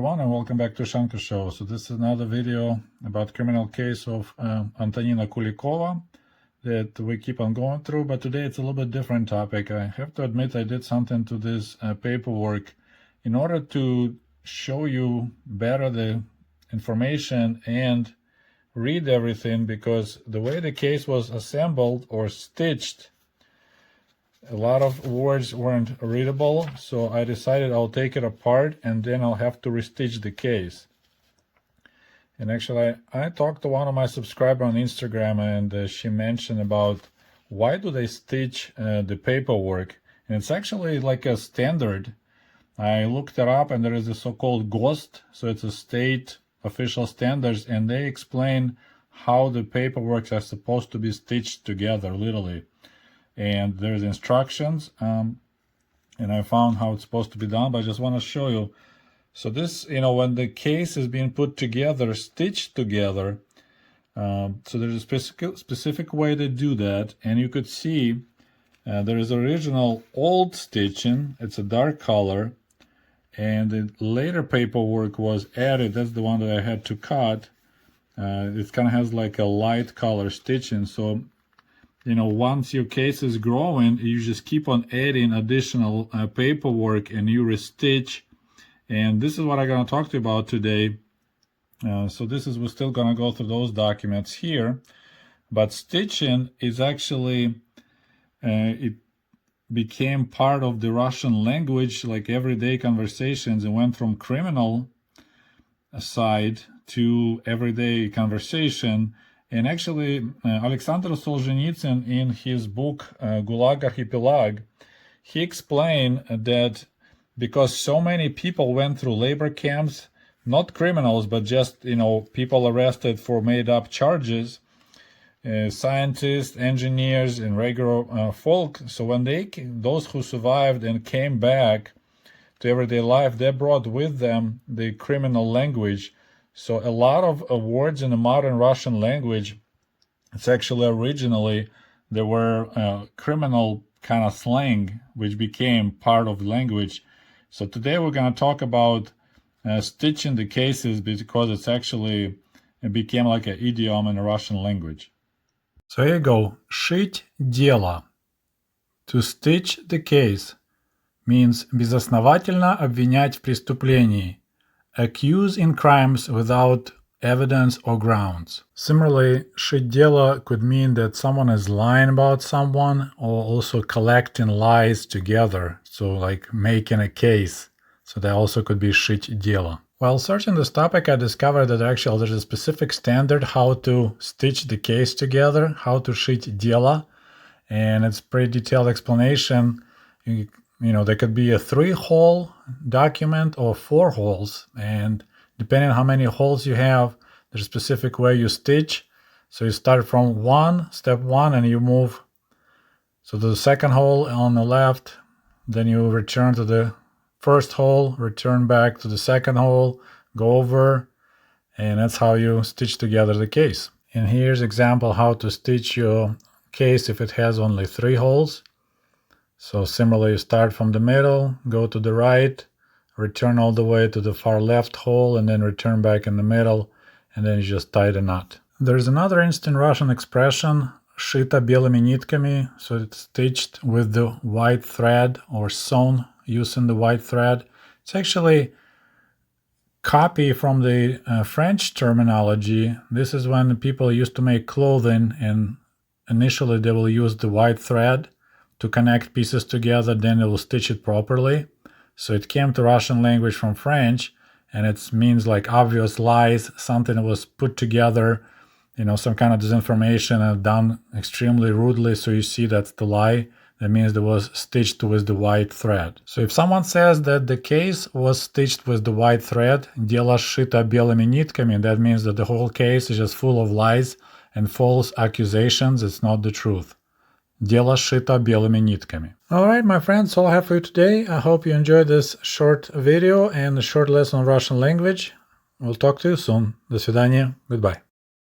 everyone, and welcome back to Ushanka Show. So this is another video about criminal case of Antonina Kulikova that we keep on going through, but today it's a little bit different topic. I have to admit I did something to this paperwork in order to show you better the information and read everything, because the way the case was assembled or stitched, a lot of words weren't readable, so I decided I'll take it apart and then I'll have to restitch the case. And actually, I talked to one of my subscribers on Instagram, and she mentioned about why do they stitch the paperwork. And it's actually like a standard. I looked it up, and there is a so-called GOST, so it's a state official standards, and they explain how the paperwork are supposed to be stitched together, literally. And there's instructions, and I found how it's supposed to be done, but I just want to show you. So this, when the case is being put together, stitched together, so there's a specific way to do that, and you could see there is original old stitching. It's a dark color, and the later paperwork was added. That's the one that I had to cut. It kind of has like a light color stitching, so once your case is growing, you just keep on adding additional paperwork and you restitch. And this is what I'm going to talk to you about today. We're still going to go through those documents here. But stitching is actually, it became part of the Russian language, like everyday conversations. It went from criminal side to everyday conversation. And actually, Alexander Solzhenitsyn, in his book Gulag Archipelago, he explained that because so many people went through labor camps, not criminals, but just, people arrested for made-up charges, scientists, engineers, and regular folk. So when those who survived and came back to everyday life, they brought with them the criminal language. So a lot of words in the modern Russian language, it's actually originally, there were criminal kind of slang, which became part of the language. So today we're going to talk about stitching the cases, because it became like an idiom in the Russian language. So here you go. Шить дело. To stitch the case means безосновательно обвинять в преступлении. Accuse in crimes without evidence or grounds. Similarly, шить дело could mean that someone is lying about someone, or also collecting lies together, so like making a case. So that also could be шить дело. While searching this topic, I discovered that actually there's a specific standard how to stitch the case together, how to шить дело, and it's pretty detailed explanation. There could be a 3-hole document or 4 holes, and depending on how many holes you have, there's a specific way you stitch. So you start from step 1, and you move to the second hole on the left, then you return to the first hole, return back to the second hole, go over, and that's how you stitch together the case. And here's example how to stitch your case if it has only 3 holes. So similarly, you start from the middle, go to the right, return all the way to the far left hole, and then return back in the middle, and then you just tie the knot. There's another interesting Russian expression, шито белыми нитками, so it's stitched with the white thread, or sewn using the white thread. It's actually copy from the French terminology. This is when people used to make clothing, and initially they will use the white thread to connect pieces together, then they will stitch it properly. So it came to Russian language from French, and it means like obvious lies, something that was put together, some kind of disinformation and done extremely rudely, so you see that's the lie. That means it was stitched with the white thread. So if someone says that the case was stitched with the white thread, дело сшито белыми нитками, that means that the whole case is just full of lies and false accusations. It's not the truth. Дело сшито белыми нитками. Alright, my friends, that's all I have for you today. I hope you enjoyed this short video and a short lesson on Russian language. We'll talk to you soon. До свидания. Goodbye.